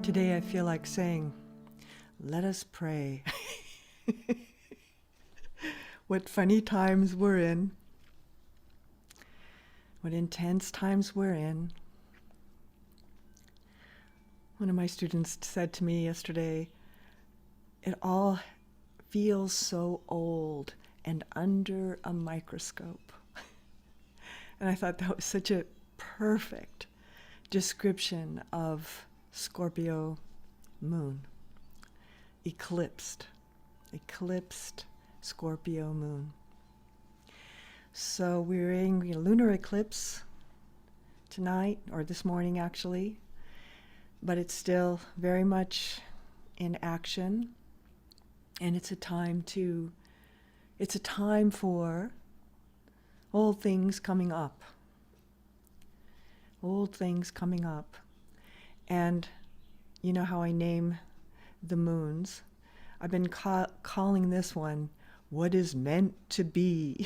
Today I feel like saying, let us pray. What funny times we're in. What intense times we're in. One of my students said to me yesterday, it all feels so old and under a microscope. And I thought that was such a perfect description of Scorpio moon. Eclipsed Scorpio moon. So we're in a lunar eclipse tonight, or this morning actually, but it's still very much in action. And it's a time for old things coming up. Old things coming up. And you know how I name the moons? I've been calling this one, what is meant to be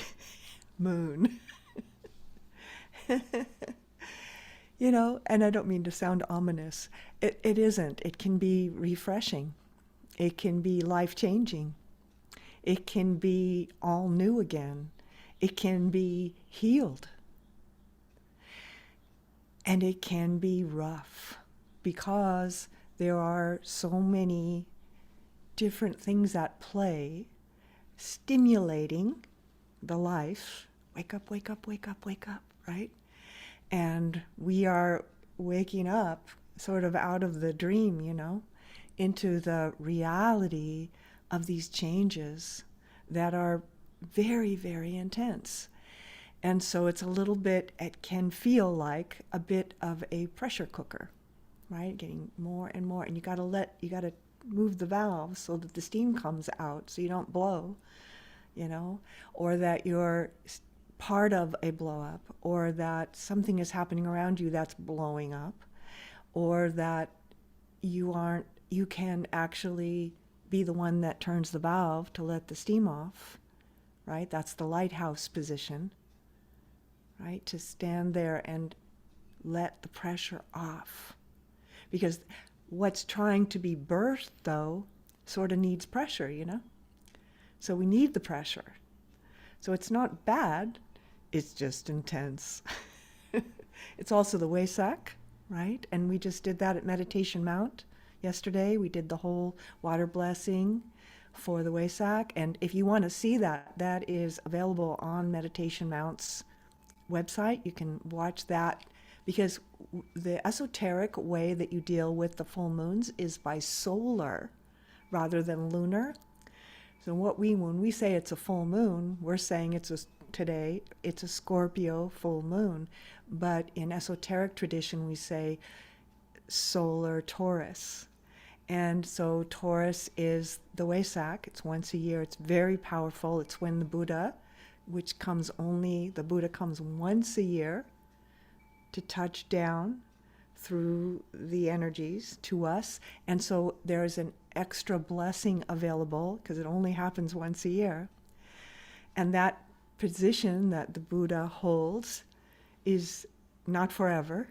moon. You know, and I don't mean to sound ominous. It isn't. It can be refreshing. It can be life-changing. It can be all new again. It can be healed. And it can be rough because there are so many different things at play stimulating the life. Wake up, wake up, wake up, wake up, right? And we are waking up sort of out of the dream, you know, into the reality of these changes that are very, very intense. And so it's a little bit, it can feel like a bit of a pressure cooker, right? Getting more and more, and you gotta move the valves so that the steam comes out so you don't blow, you know, or that you're part of a blow up, or that something is happening around you that's blowing up, or that you can actually be the one that turns the valve to let the steam off, right? That's the lighthouse position, right? To stand there and let the pressure off. Because what's trying to be birthed, though, sort of needs pressure, you know? So we need the pressure. So it's not bad, it's just intense. It's also the Wesak, right? And we just did that at Meditation Mount yesterday. We did the whole water blessing for the Wesak. And if you want to see that, that is available on Meditation Mount's website. You can watch that, because the esoteric way that you deal with the full moons is by solar rather than lunar. So when we say it's a full moon, we're saying today it's a Scorpio full moon. But in esoteric tradition, we say solar Taurus. And so Taurus is the Wesak. It's once a year. It's very powerful. It's when the Buddha comes once a year to touch down through the energies to us. And so there's an extra blessing available because it only happens once a year. And that position that the Buddha holds is not forever.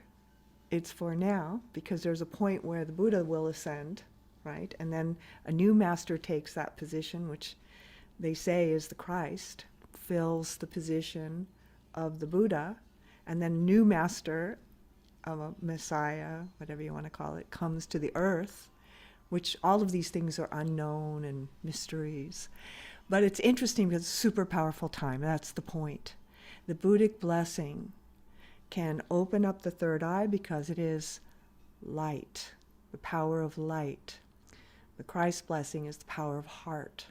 It's for now, because there's a point where the Buddha will ascend, right? And then a new master takes that position, which they say is the Christ, fills the position of the Buddha, and then new master of a Messiah, whatever you want to call it, comes to the earth, which all of these things are unknown and mysteries. But it's interesting because it's a super powerful time. That's the point. The Buddhic blessing can open up the third eye because it is light, the power of light. The Christ blessing is the power of heart,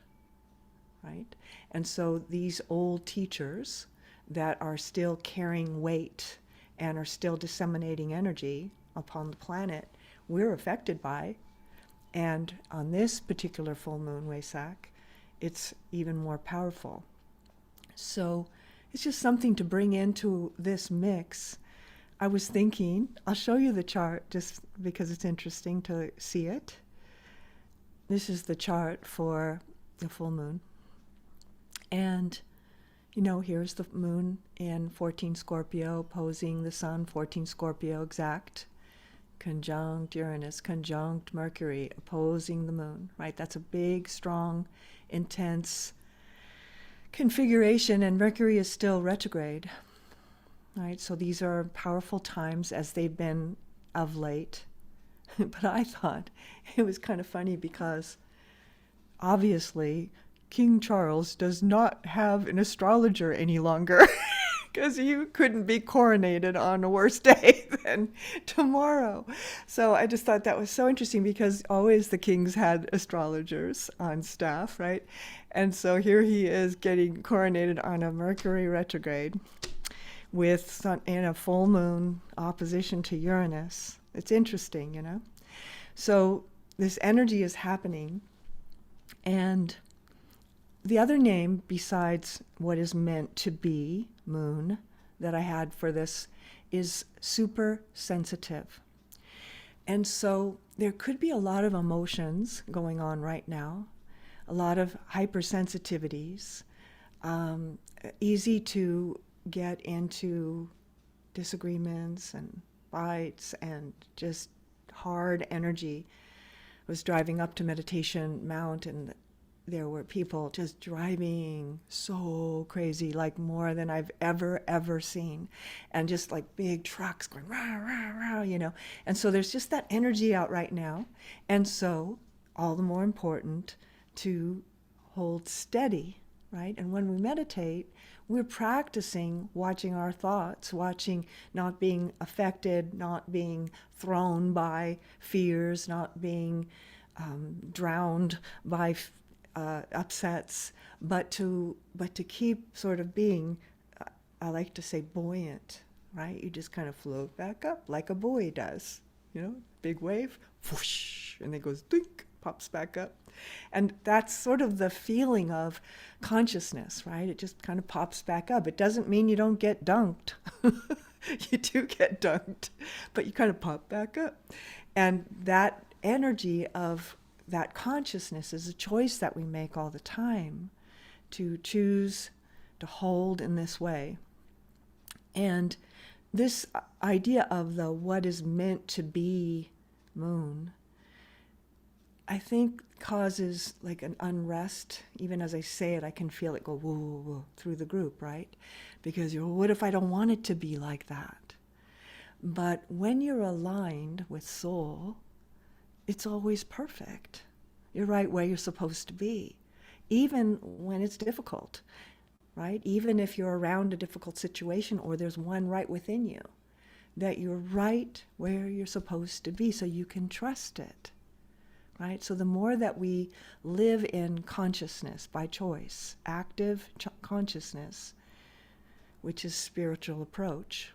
right? And so these old teachers that are still carrying weight and are still disseminating energy upon the planet, we're affected by. And on this particular full moon, Wesak, it's even more powerful. So it's just something to bring into this mix. I was thinking, I'll show you the chart just because it's interesting to see it. This is the chart for the full moon. And, you know, here's the moon in 14 Scorpio opposing the sun, 14 Scorpio exact, conjunct Uranus, conjunct Mercury, opposing the moon, right? That's a big, strong, intense configuration, and Mercury is still retrograde, right? So these are powerful times as they've been of late. But I thought it was kind of funny because obviously King Charles does not have an astrologer any longer because you couldn't be coronated on a worse day than tomorrow. So I just thought that was so interesting because always the kings had astrologers on staff, right? And so here he is getting coronated on a Mercury retrograde with sun in a full moon opposition to Uranus. It's interesting, you know? So this energy is happening. And the other name besides what is meant to be moon that I had for this is super sensitive. And so there could be a lot of emotions going on right now, a lot of hypersensitivities, easy to get into disagreements and fights and just hard energy. I was driving up to Meditation Mount and there were people just driving so crazy, like more than I've ever seen. And just like big trucks going rah, rah, rah, you know. And so there's just that energy out right now. And so all the more important to hold steady, right? And when we meditate, we're practicing watching our thoughts, watching not being affected, not being thrown by fears, not being drowned by upsets, but to keep sort of being, I like to say, buoyant, right? You just kind of float back up like a buoy does, you know, big wave, whoosh, and it goes dink, pops back up. And that's sort of the feeling of consciousness, right? It just kind of pops back up. It doesn't mean you don't get dunked. You do get dunked, but you kind of pop back up. And that energy of that consciousness is a choice that we make all the time to choose to hold in this way. And this idea of the what is meant to be moon, I think causes like an unrest. Even as I say it, I can feel it go woo, woo, woo through the group, right? Because you're, what if I don't want it to be like that? But when you're aligned with soul, it's always perfect. You're right where you're supposed to be, even when it's difficult, right? Even if you're around a difficult situation or there's one right within you, that you're right where you're supposed to be so you can trust it, right? So the more that we live in consciousness by choice, active consciousness, which is spiritual approach,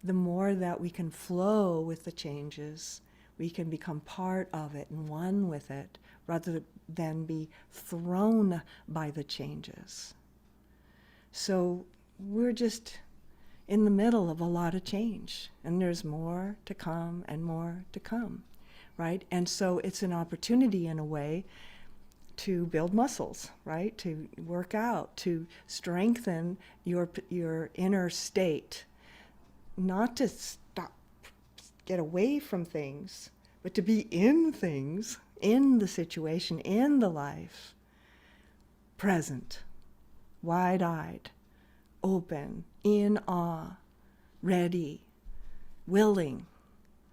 the more that we can flow with the changes, we can become part of it and one with it rather than be thrown by the changes. So we're just in the middle of a lot of change, and there's more to come and more to come, right? And so it's an opportunity in a way to build muscles, right? To work out, to strengthen your inner state, not to stop, get away from things, but to be in things, in the situation, in the life, present, wide-eyed, open, in awe, ready, willing,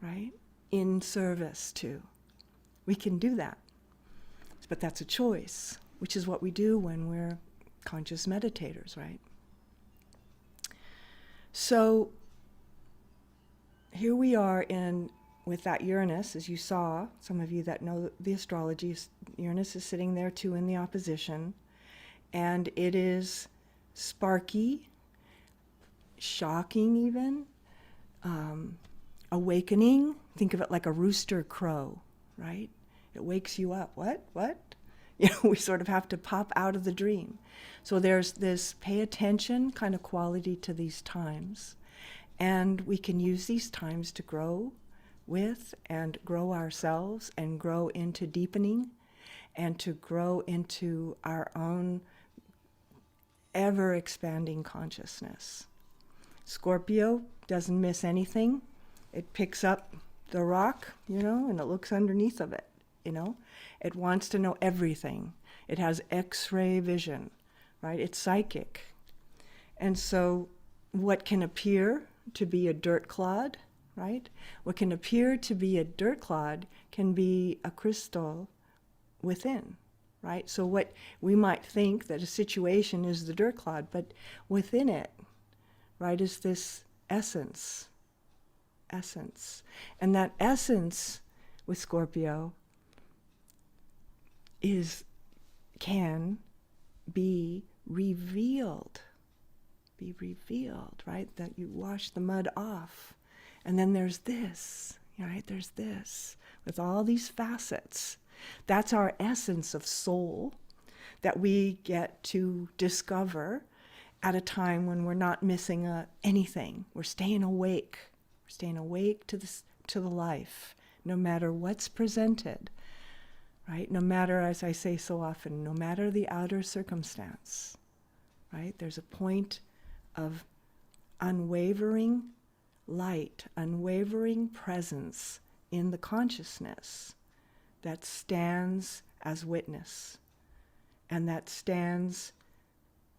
right? In service to. We can do that. But that's a choice, which is what we do when we're conscious meditators, right? So here we are with that Uranus, as you saw, some of you that know the astrology, Uranus is sitting there too in the opposition, and it is sparky, shocking even, awakening. Think of it like a rooster crow, right? It wakes you up. What? You know, we sort of have to pop out of the dream. So there's this pay attention kind of quality to these times, and we can use these times to grow with and grow ourselves and grow into deepening and to grow into our own ever-expanding consciousness. Scorpio doesn't miss anything. It picks up the rock, and it looks underneath of it, It wants to know everything. It has X-ray vision, right? It's psychic. And so what can appear to be a dirt clod, right? What can appear to be a dirt clod can be a crystal within, right? So what we might think that a situation is the dirt clod, but within it, right, is this essence. And that essence with Scorpio can be revealed, right? That you wash the mud off. And then there's this, right? There's this with all these facets. That's our essence of soul that we get to discover at a time when we're not missing anything. We're staying awake. We're staying awake to the life, no matter what's presented, right? No matter, as I say so often, no matter the outer circumstance, right? There's a point of unwavering light, unwavering presence in the consciousness that stands as witness, and that stands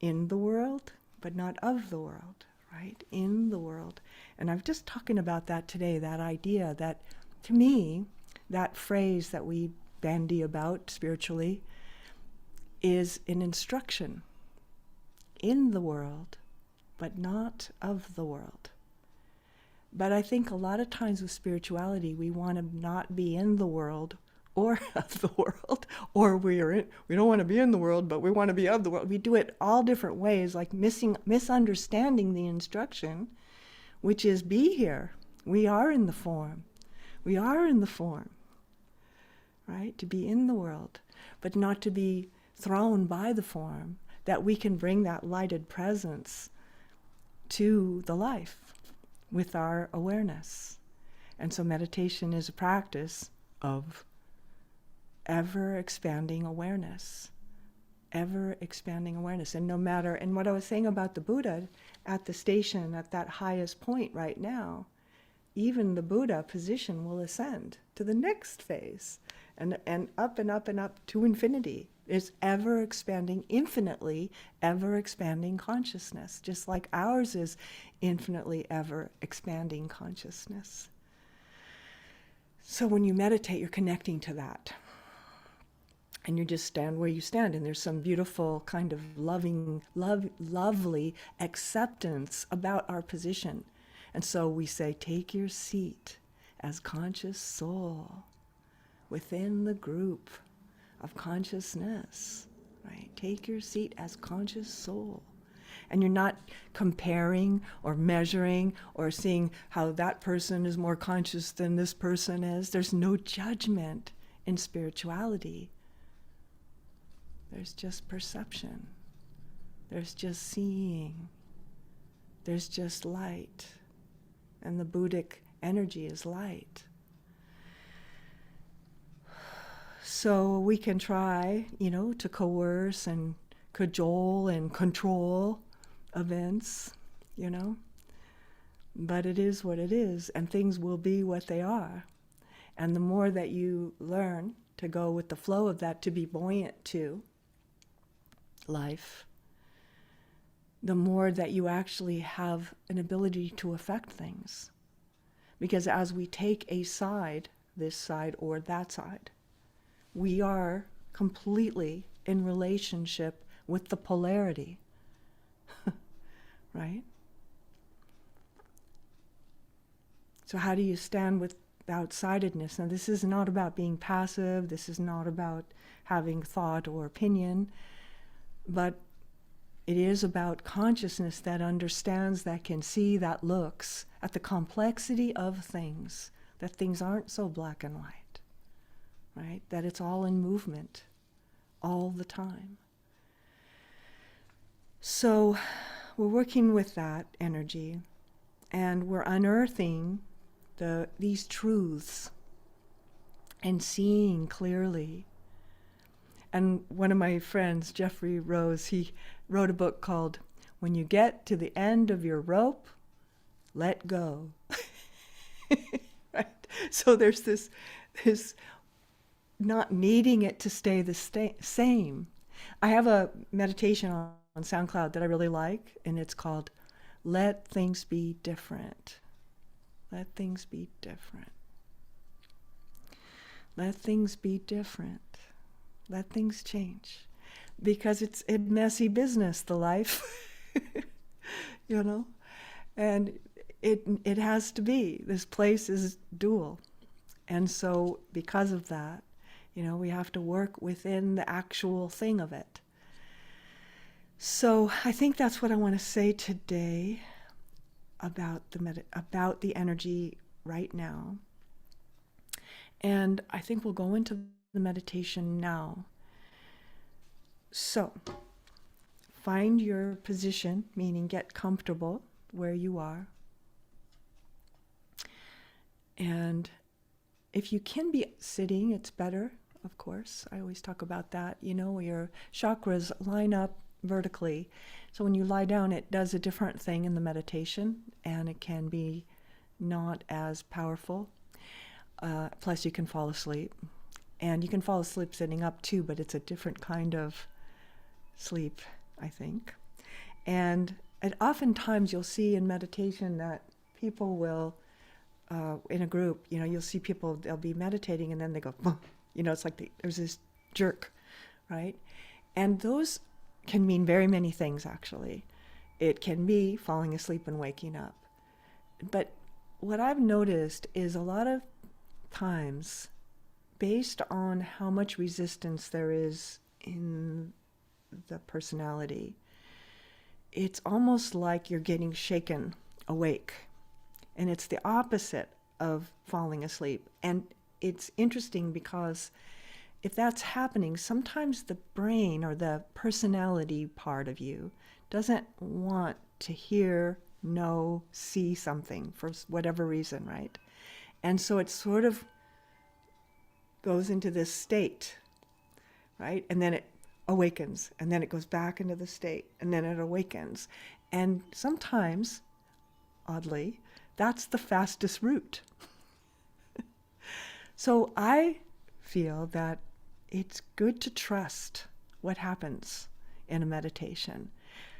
in the world, but not of the world, right? In the world. And I'm just talking about that today, that idea that, to me, that phrase that we bandy about spiritually is an instruction in the world, but not of the world. But I think a lot of times with spirituality, we want to not be in the world or of the world, or we don't want to be in the world, but we want to be of the world. We do it all different ways, like misunderstanding the instruction, which is be here. We are in the form. We are in the form, right? To be in the world, but not to be thrown by the form, that we can bring that lighted presence to the life with our awareness. And so meditation is a practice of ever-expanding awareness. Ever-expanding awareness. And no matter, and what I was saying about the Buddha at the station, at that highest point right now, even the Buddha position will ascend to the next phase, and up and up and up to infinity. It's ever-expanding, infinitely ever-expanding consciousness, just like ours is infinitely ever-expanding consciousness. So when you meditate, you're connecting to that. And you just stand where you stand, and there's some beautiful kind of lovely acceptance about our position. And so we say, take your seat as conscious soul within the group of consciousness, right? Take your seat as conscious soul. And you're not comparing or measuring or seeing how that person is more conscious than this person is. There's no judgment in spirituality. There's just perception. There's just seeing. There's just light. And the Buddhic energy is light. So we can try, to coerce and cajole and control events, But it is what it is, and things will be what they are. And the more that you learn to go with the flow of that, to be buoyant to life, the more that you actually have an ability to affect things. Because as we take a side, this side or that side, we are completely in relationship with the polarity, right? So how do you stand with outsidedness? Now, this is not about being passive. This is not about having thought or opinion, but it is about consciousness that understands, that can see, that looks at the complexity of things, that things aren't so black and white, right? That it's all in movement all the time. So we're working with that energy, and we're unearthing these truths and seeing clearly. And one of my friends, Jeffrey Rose, he wrote a book called When You Get to the End of Your Rope, Let Go. Right? So there's this not needing it to stay the same. I have a meditation on SoundCloud that I really like, and it's called Let Things Be Different. Let things be different. Let things be different. Let things change. Because it's a messy business, the life, you know? And it has to be. This place is dual. And so because of that, we have to work within the actual thing of it. So I think that's what I want to say today about the energy right now. And I think we'll go into the meditation now. So find your position, meaning get comfortable where you are. And if you can be sitting, it's better, of course. I always talk about that. Your chakras line up vertically. So when you lie down, it does a different thing in the meditation, and it can be not as powerful. Plus, you can fall asleep. And you can fall asleep sitting up too, but it's a different kind of sleep, I think. And oftentimes you'll see in meditation that people will, in a group, you'll see people, they'll be meditating and then they go, it's like there's this jerk, right? And those can mean very many things, actually. It can be falling asleep and waking up. But what I've noticed is a lot of times, based on how much resistance there is in the personality, it's almost like you're getting shaken awake. And it's the opposite of falling asleep. And it's interesting because if that's happening, sometimes the brain or the personality part of you doesn't want to hear, know, see something for whatever reason, right? And so it sort of goes into this state, right? And then it awakens, and then it goes back into the state, and then it awakens. And sometimes, oddly, that's the fastest route. So I feel that it's good to trust what happens in a meditation.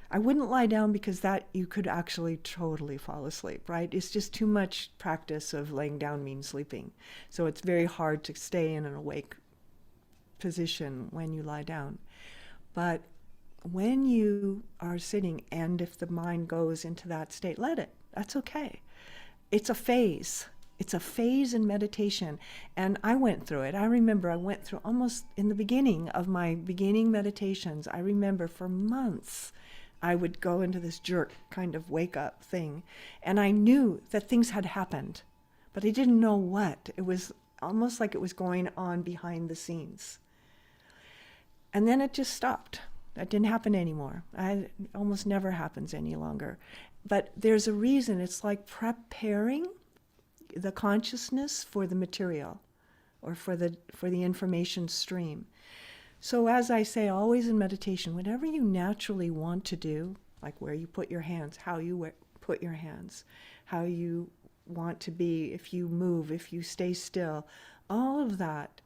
I wouldn't lie down because that you could actually totally fall asleep, right? It's just too much practice of laying down means sleeping. So it's very hard to stay in an awake position when you lie down. But when you are sitting, and if the mind goes into that state, let it. That's okay. It's a phase. It's a phase in meditation. And I went through it. I remember I went through almost in the beginning of my beginning meditations. I remember for months I would go into this jerk kind of wake up thing. And I knew that things had happened, but I didn't know what. It was almost like it was going on behind the scenes. And then it just stopped. That didn't happen anymore. It almost never happens any longer. But there's a reason. It's like preparing the consciousness for the material or for the information stream. So as I say always in meditation, whatever you naturally want to do, like where you put your hands, how you put your hands, how you want to be, if you move, if you stay still, all of that,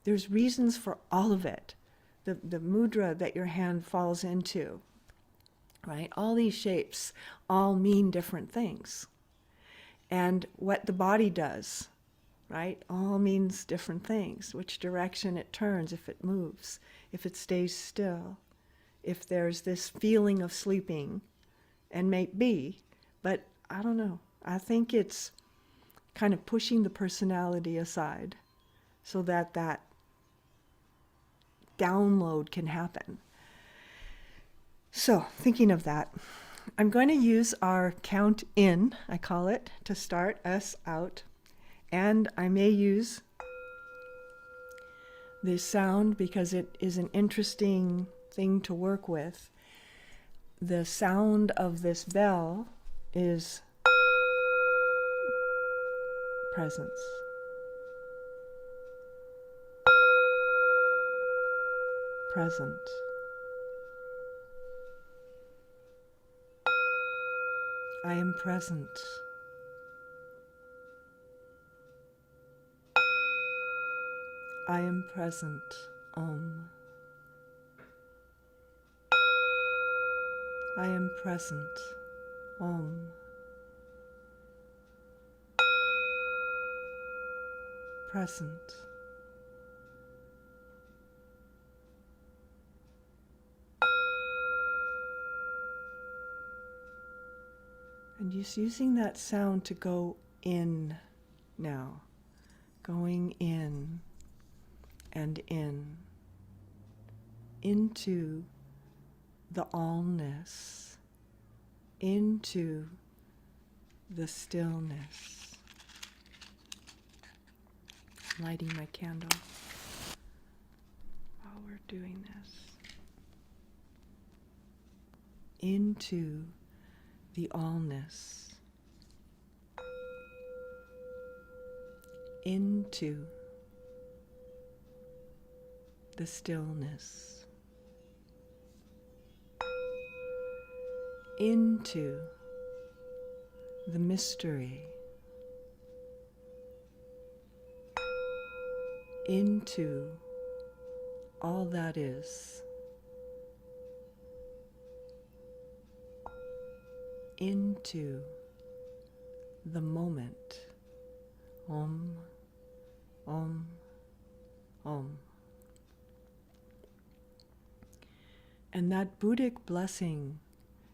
there's reasons for all of it. The mudra that your hand falls into, right? All these shapes all mean different things. And what the body does, right, all means different things. Which direction it turns, if it moves, if it stays still, if there's this feeling of sleeping, and may be, but I don't know. I think it's kind of pushing the personality aside so that that download can happen. So, thinking of that, I'm going to use our count in, I call it, to start us out. And I may use this sound because it is an interesting thing to work with. The sound of this bell is presence. Present. I am present. I am present. Om. I am present. Om. Present. And just using that sound to go in now, going in and in, into the allness, into the stillness. Lighting my candle while we're doing this. Into the allness, into the stillness, into the mystery, into all that is, into the moment. Om, Om, Om. And that Buddhic blessing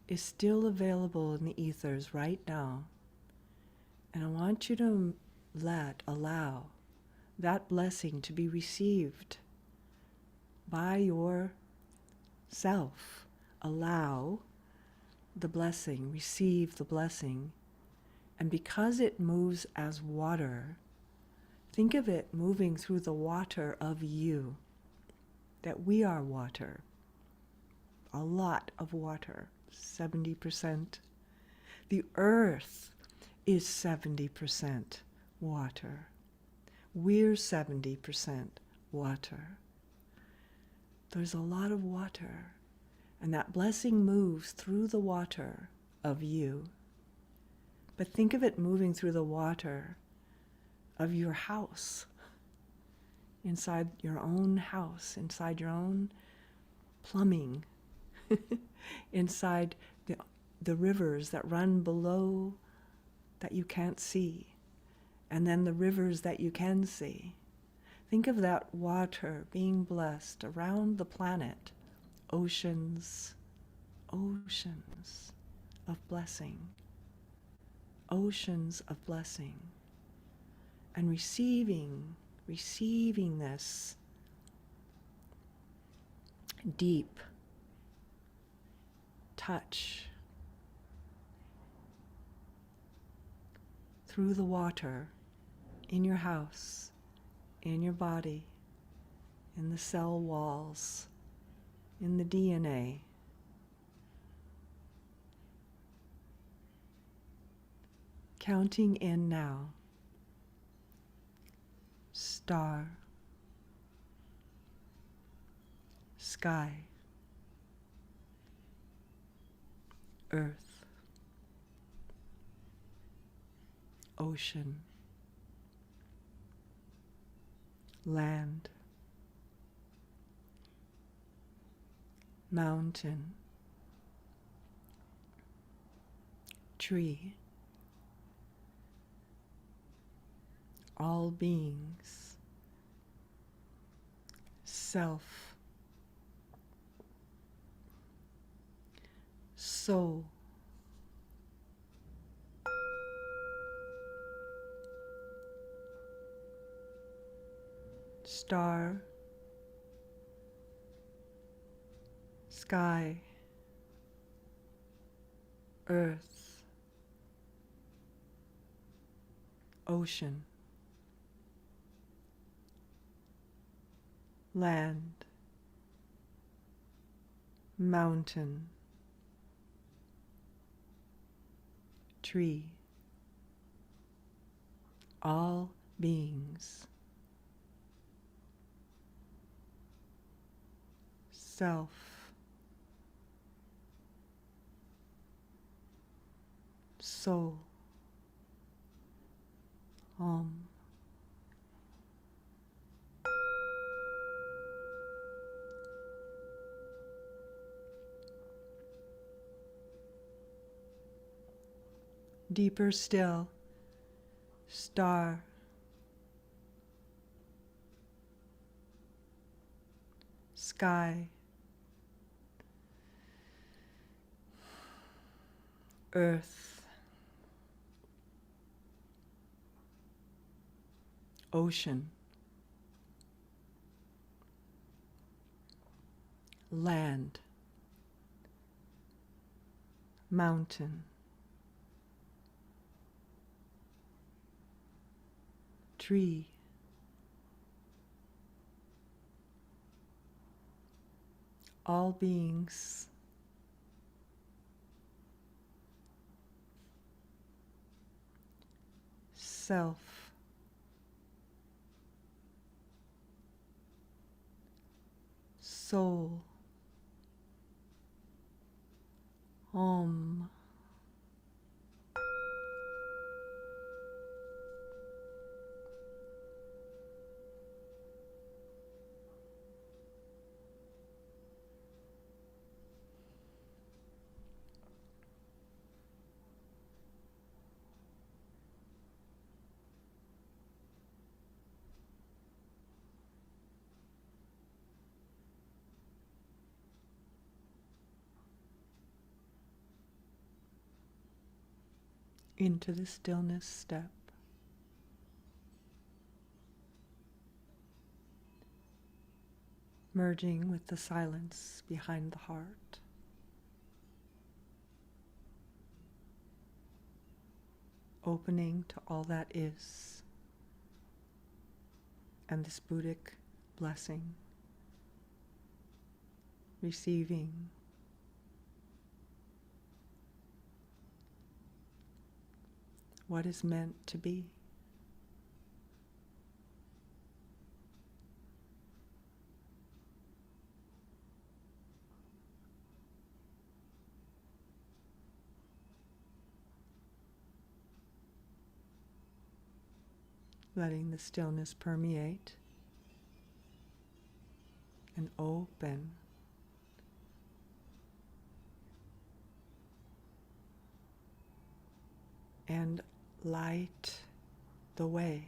is still available in the ethers right now. And I want you to allow that blessing to be received by yourself. Allow the blessing, receive the blessing. And because it moves as water, think of it moving through the water of you, that we are water, a lot of water, 70%. The earth is 70% water. We're 70% water. There's a lot of water, and that blessing moves through the water of you. But think of it moving through the water of your house, inside your own house, inside your own plumbing, inside the rivers that run below that you can't see, and then the rivers that you can see. Think of that water being blessed around the planet, oceans, oceans of blessing, oceans of blessing, and receiving this deep touch through the water in your house, in your body, in the cell walls, in the DNA. Counting in now. Star, sky, earth, ocean, land, mountain, tree, all beings, self, soul, star, sky, earth, ocean, land, mountain, tree, all beings, self, soul, Om. Deeper still, star. Sky. Earth. Ocean. Land. Mountain. Tree. All beings. Self. Soul. Om. Into the stillness step. Merging with the silence behind the heart. Opening to all that is, and this Buddhic blessing. Receiving. What is meant to be. Letting the stillness permeate and open. And light the way.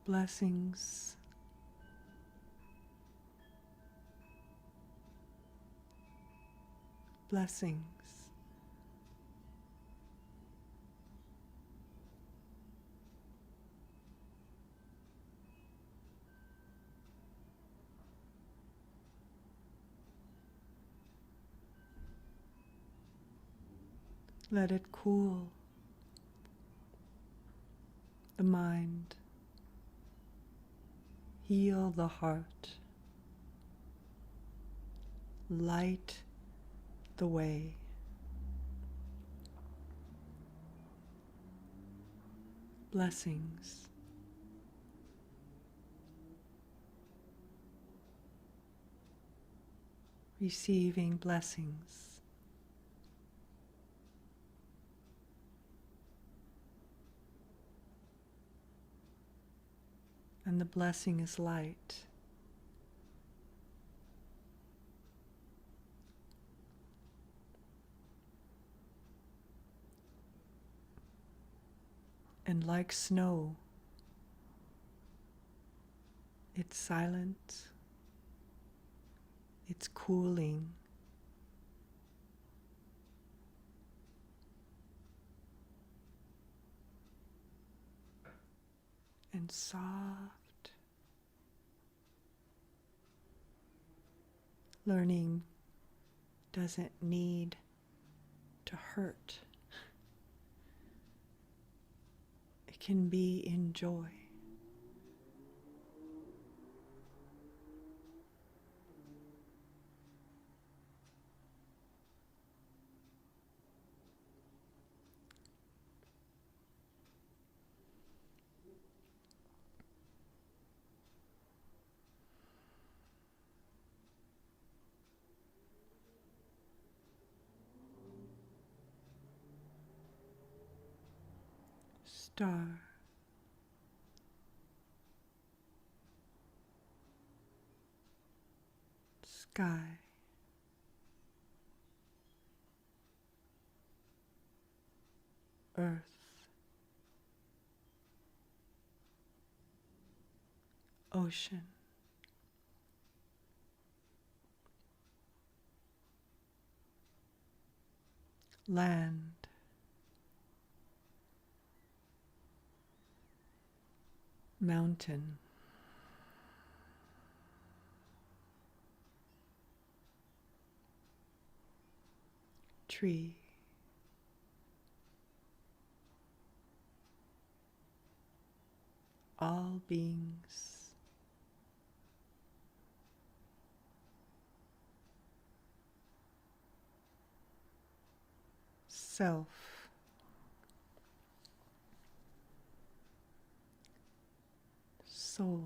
Blessings. Blessings. Let it cool the mind, heal the heart, light the way. Blessings. Receiving blessings. And the blessing is light. And like snow, it's silent, it's cooling, and soft. Learning doesn't need to hurt. It can be in joy. star, sky, earth, ocean, land, mountain, tree, all beings, self, soul,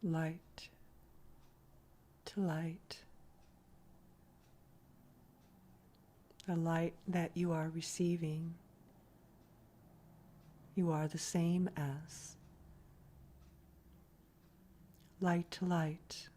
light to light, the light that you are receiving, you are the same as. Light to light,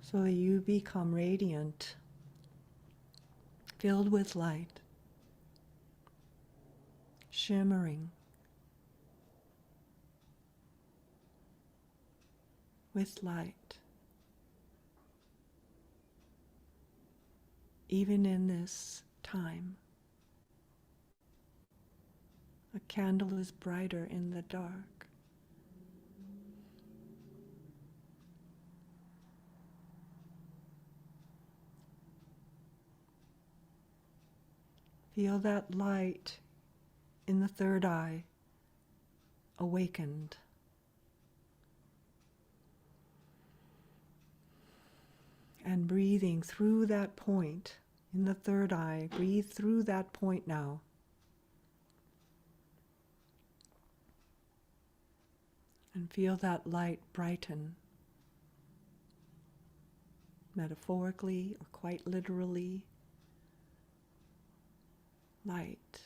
so that you become radiant, filled with light, shimmering with light. Even in this time, a candle is brighter in the dark. Feel that light in the third eye awakened. And breathing through that point in the third eye, breathe through that point now. And feel that light brighten, metaphorically or quite literally. Light.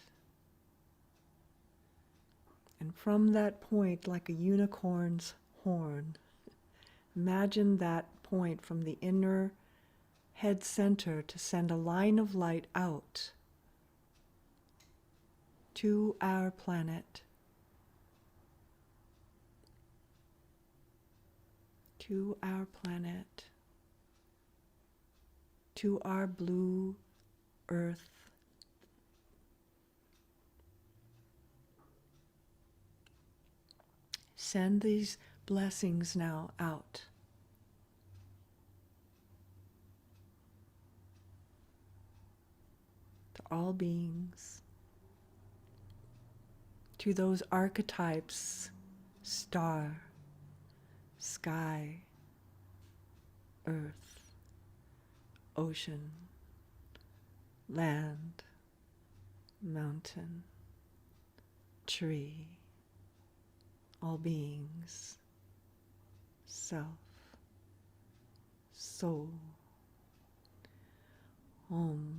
And from that point, like a unicorn's horn, imagine that point from the inner head center to send a line of light out to our planet, to our planet, to our blue earth. Send these blessings now out. To all beings, to those archetypes, star, sky, earth, ocean, land, mountain, tree, all beings, self, soul, Om.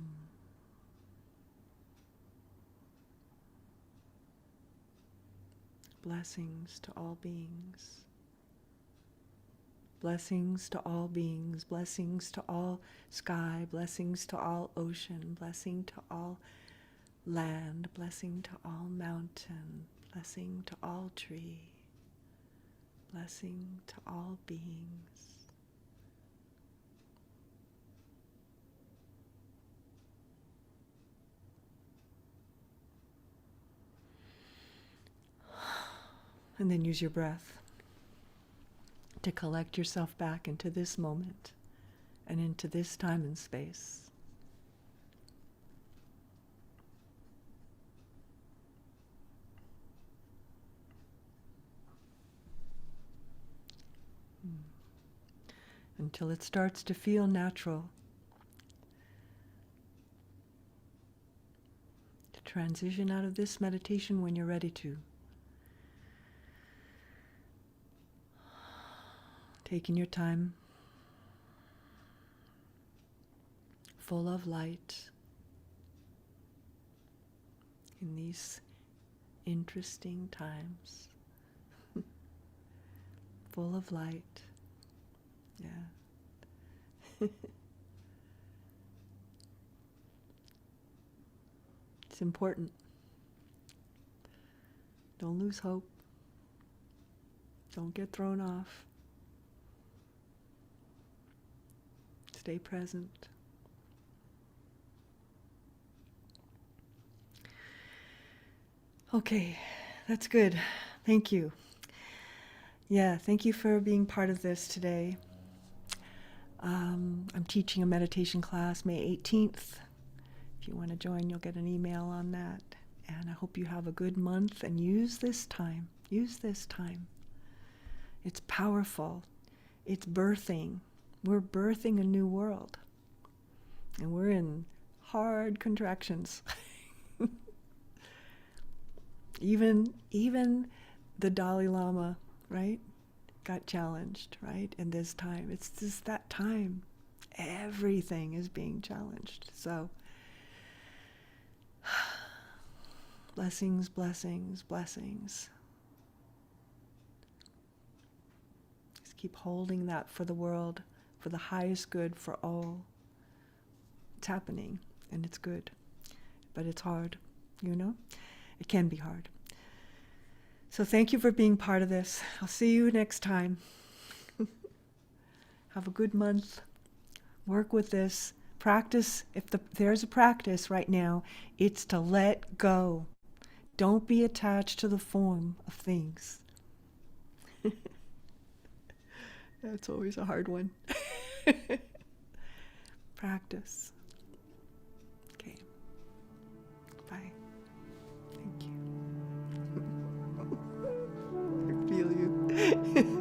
Blessings to all beings. Blessings to all beings. Blessings to all sky. Blessings to all ocean. Blessing to all land. Blessing to all mountain. Blessing to all tree. Blessing to all beings. And then use your breath to collect yourself back into this moment and into this time and space. Until it starts to feel natural. To transition out of this meditation when you're ready to. Taking your time, full of light in these interesting times. Full of light. Yeah. It's important. Don't lose hope. Don't get thrown off. Stay present. Okay, that's good. Thank you. Yeah, thank you for being part of this today. I'm teaching a meditation class May 18th. If you want to join, you'll get an email on that. And I hope you have a good month and use this time. Use this time. It's powerful. It's birthing. We're birthing a new world. And we're in hard contractions. Even the Dalai Lama, right, got challenged, right, in this time. It's just that time. Everything is being challenged. So, blessings, blessings, blessings. Just keep holding that for the world, for the highest good for all. It's happening, and it's good. But it's hard, you know? It can be hard. So thank you for being part of this. I'll see you next time. Have a good month. Work with this. Practice. If there's a practice right now, it's to let go. Don't be attached to the form of things. That's always a hard one. Practice. Okay. Bye. Thank you. I feel you.